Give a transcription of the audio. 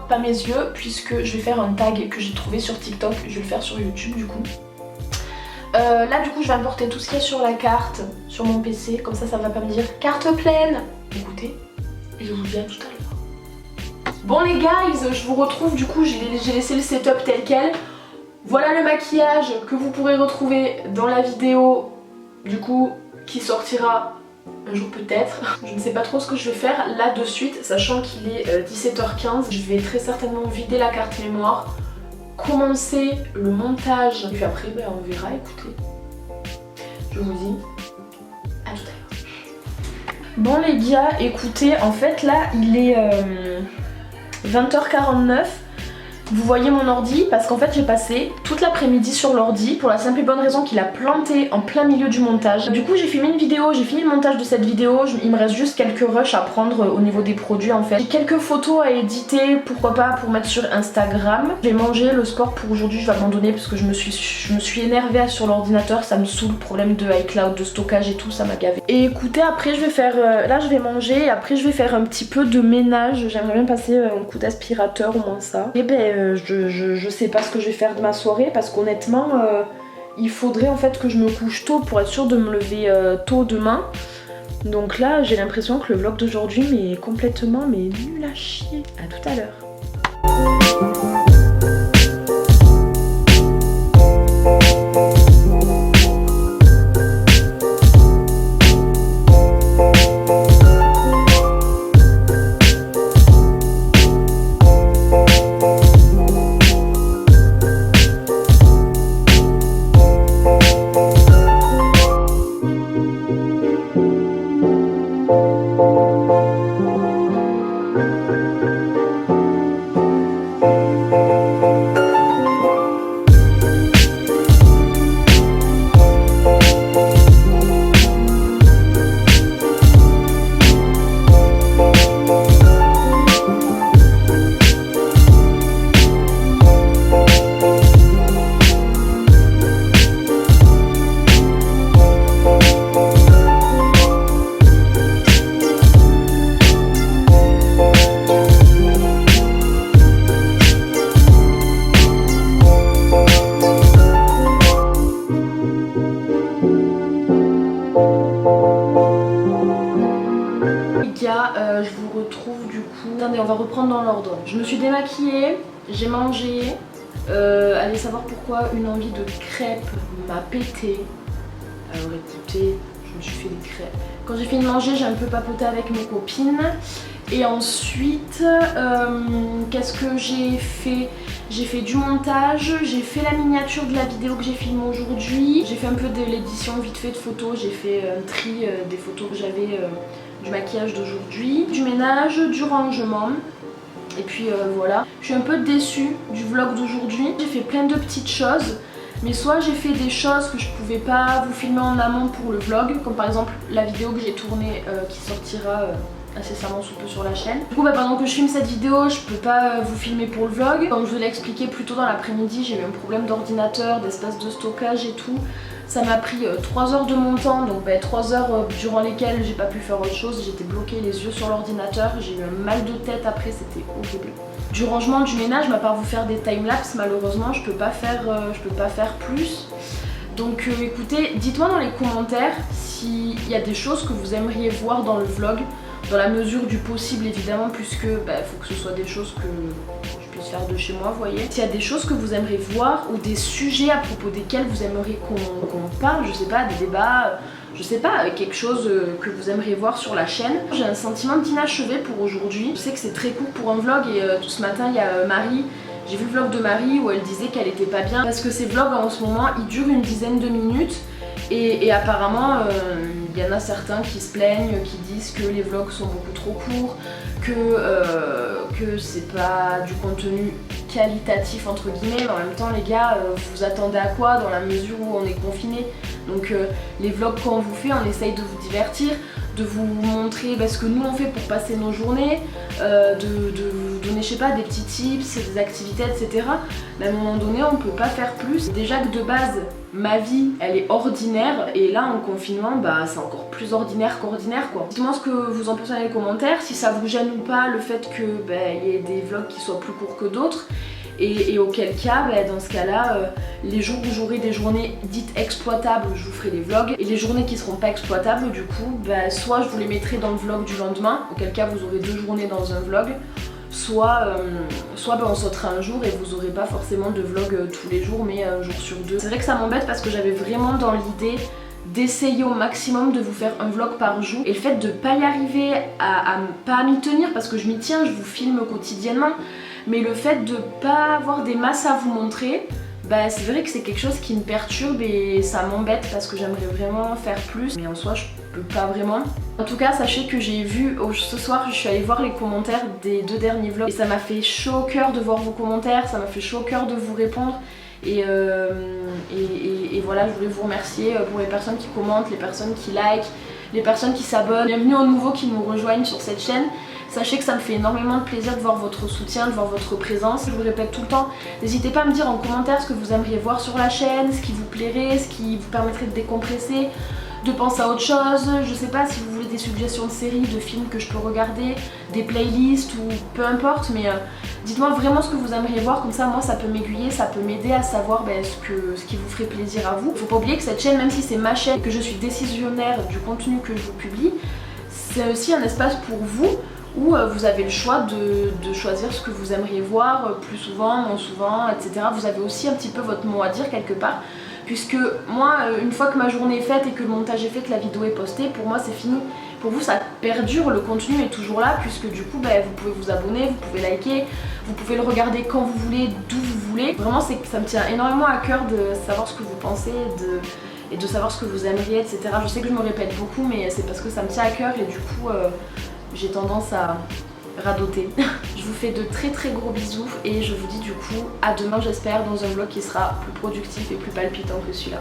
Pas mes yeux, puisque je vais faire un tag que j'ai trouvé sur TikTok, je vais le faire sur YouTube du coup. Là du coup je vais importer tout ce qu'il y a sur la carte, sur mon PC, comme ça va pas me dire carte pleine. Écoutez, et je vous dis à tout à l'heure. Bon les guys, je vous retrouve, du coup j'ai laissé le setup tel quel. Voilà le maquillage que vous pourrez retrouver dans la vidéo du coup qui sortira un jour peut-être. Je ne sais pas trop ce que je vais faire là de suite, sachant qu'il est 17h15. Je vais très certainement vider la carte mémoire, commencer le montage. Et puis après on verra, écoutez. Je vous dis à tout à l'heure. Bon les gars, écoutez, en fait là il est 20h49. Vous voyez mon ordi parce qu'en fait j'ai passé toute l'après-midi sur l'ordi pour la simple et bonne raison qu'il a planté en plein milieu du montage. Du coup j'ai filmé une vidéo, j'ai fini le montage de cette vidéo, il me reste juste quelques rushs à prendre au niveau des produits en fait. J'ai quelques photos à éditer, pourquoi pas pour mettre sur Instagram. Je vais manger, le sport pour aujourd'hui je vais abandonner parce que je me suis énervée sur l'ordinateur, ça me saoule, le problème de iCloud, de stockage et tout, ça m'a gavé. Et écoutez, après je vais faire, là je vais manger et après je vais faire un petit peu de ménage, j'aimerais bien passer un coup d'aspirateur au moins ça. Et ben je sais pas ce que je vais faire de ma soirée parce qu'honnêtement il faudrait en fait que je me couche tôt pour être sûre de me lever tôt demain. Donc là j'ai l'impression que le vlog d'aujourd'hui mais complètement nul à chier. À tout à l'heure. Je vous retrouve du coup. Attendez, on va reprendre dans l'ordre. Je me suis démaquillée, j'ai mangé. Allez savoir pourquoi une envie de crêpes m'a pété. Alors écoutez, je me suis fait des crêpes. Quand j'ai fini de manger, j'ai un peu papoté avec mes copines. Et ensuite, qu'est-ce que j'ai fait? J'ai fait du montage, j'ai fait la miniature de la vidéo que j'ai filmée aujourd'hui. J'ai fait un peu de l'édition vite fait de photos, j'ai fait un tri des photos que j'avais du maquillage d'aujourd'hui, du ménage, du rangement. Et puis voilà, je suis un peu déçue du vlog d'aujourd'hui. J'ai fait plein de petites choses, mais soit j'ai fait des choses que je pouvais pas vous filmer en amont pour le vlog, comme par exemple la vidéo que j'ai tournée qui sortira incessamment sous peu sur la chaîne. Du coup pendant que je filme cette vidéo, je peux pas vous filmer pour le vlog. Comme je vous l'ai expliqué plus tôt dans l'après-midi, j'ai eu un problème d'ordinateur, d'espace de stockage et tout. Ça m'a pris 3 heures de mon temps, donc 3 heures durant lesquelles j'ai pas pu faire autre chose. J'étais bloquée les yeux sur l'ordinateur, j'ai eu un mal de tête après, c'était horrible. Du rangement, du ménage, à part vous faire des timelapses, malheureusement je peux pas faire plus. Donc écoutez, dites-moi dans les commentaires s'il y a des choses que vous aimeriez voir dans le vlog. dans la mesure du possible évidemment, puisque faut que ce soit des choses que je puisse faire de chez moi, vous voyez. S'il y a des choses que vous aimeriez voir ou des sujets à propos desquels vous aimeriez qu'on parle, je sais pas, des débats, je sais pas, quelque chose que vous aimeriez voir sur la chaîne. J'ai un sentiment d'inachevé pour aujourd'hui. Je sais que c'est très court pour un vlog et tout ce matin il y a Marie. J'ai vu le vlog de Marie où elle disait qu'elle était pas bien parce que ces vlogs en ce moment ils durent une dizaine de minutes et apparemment il y en a certains qui se plaignent, qui disent que les vlogs sont beaucoup trop courts, que c'est pas du contenu qualitatif entre guillemets, mais en même temps les gars vous attendez à quoi dans la mesure où on est confiné. Donc les vlogs qu'on vous fait, on essaye de vous divertir, de vous montrer ce que nous on fait pour passer nos journées, de vous donner je sais pas des petits tips, des activités etc. Mais à un moment donné on peut pas faire plus. Déjà que de base ma vie elle est ordinaire et là en confinement c'est encore plus ordinaire qu'ordinaire quoi. Dites-moi ce que vous en pensez dans les commentaires, si ça vous gêne ou pas le fait que y ait des vlogs qui soient plus courts que d'autres. Et auquel cas, dans ce cas-là, les jours où j'aurai des journées dites exploitables, je vous ferai des vlogs. Et les journées qui seront pas exploitables, du coup, soit je vous les mettrai dans le vlog du lendemain, auquel cas vous aurez 2 journées dans un vlog, soit on sautera un jour et vous aurez pas forcément de vlog tous les jours, mais un jour sur 2. C'est vrai que ça m'embête parce que j'avais vraiment dans l'idée d'essayer au maximum de vous faire un vlog par jour, et le fait de pas y arriver, à pas m'y tenir, parce que je m'y tiens, je vous filme quotidiennement, mais le fait de pas avoir des masses à vous montrer, c'est vrai que c'est quelque chose qui me perturbe et ça m'embête parce que j'aimerais vraiment faire plus, mais en soi je peux pas vraiment. En tout cas sachez que j'ai vu, ce soir je suis allée voir les commentaires des 2 derniers vlogs et ça m'a fait chaud au cœur de voir vos commentaires, ça m'a fait chaud au cœur de vous répondre. Et voilà, je voulais vous remercier pour les personnes qui commentent, les personnes qui likent, les personnes qui s'abonnent. Bienvenue aux nouveaux qui nous rejoignent sur cette chaîne. Sachez que ça me fait énormément de plaisir de voir votre soutien, de voir votre présence. Je vous répète tout le temps, n'hésitez pas à me dire en commentaire ce que vous aimeriez voir sur la chaîne, ce qui vous plairait, ce qui vous permettrait de décompresser, de penser à autre chose. Je sais pas si vous voulez des suggestions de séries, de films que je peux regarder, des playlists ou peu importe, mais dites-moi vraiment ce que vous aimeriez voir, comme ça moi ça peut m'aiguiller, ça peut m'aider à savoir ce qui vous ferait plaisir à vous. Faut pas oublier que cette chaîne, même si c'est ma chaîne et que je suis décisionnaire du contenu que je vous publie, c'est aussi un espace pour vous où vous avez le choix de choisir ce que vous aimeriez voir plus souvent, moins souvent, etc. Vous avez aussi un petit peu votre mot à dire quelque part, puisque moi, une fois que ma journée est faite et que le montage est fait, que la vidéo est postée, pour moi c'est fini. Pour vous ça perdure, le contenu est toujours là, puisque du coup vous pouvez vous abonner, vous pouvez liker, vous pouvez le regarder quand vous voulez, d'où vous voulez. Vraiment ça me tient énormément à cœur de savoir ce que vous pensez, et de savoir ce que vous aimeriez, etc. Je sais que je me répète beaucoup, mais c'est parce que ça me tient à cœur et du coup j'ai tendance à radoter. Je vous fais de très très gros bisous et je vous dis du coup à demain j'espère dans un vlog qui sera plus productif et plus palpitant que celui-là.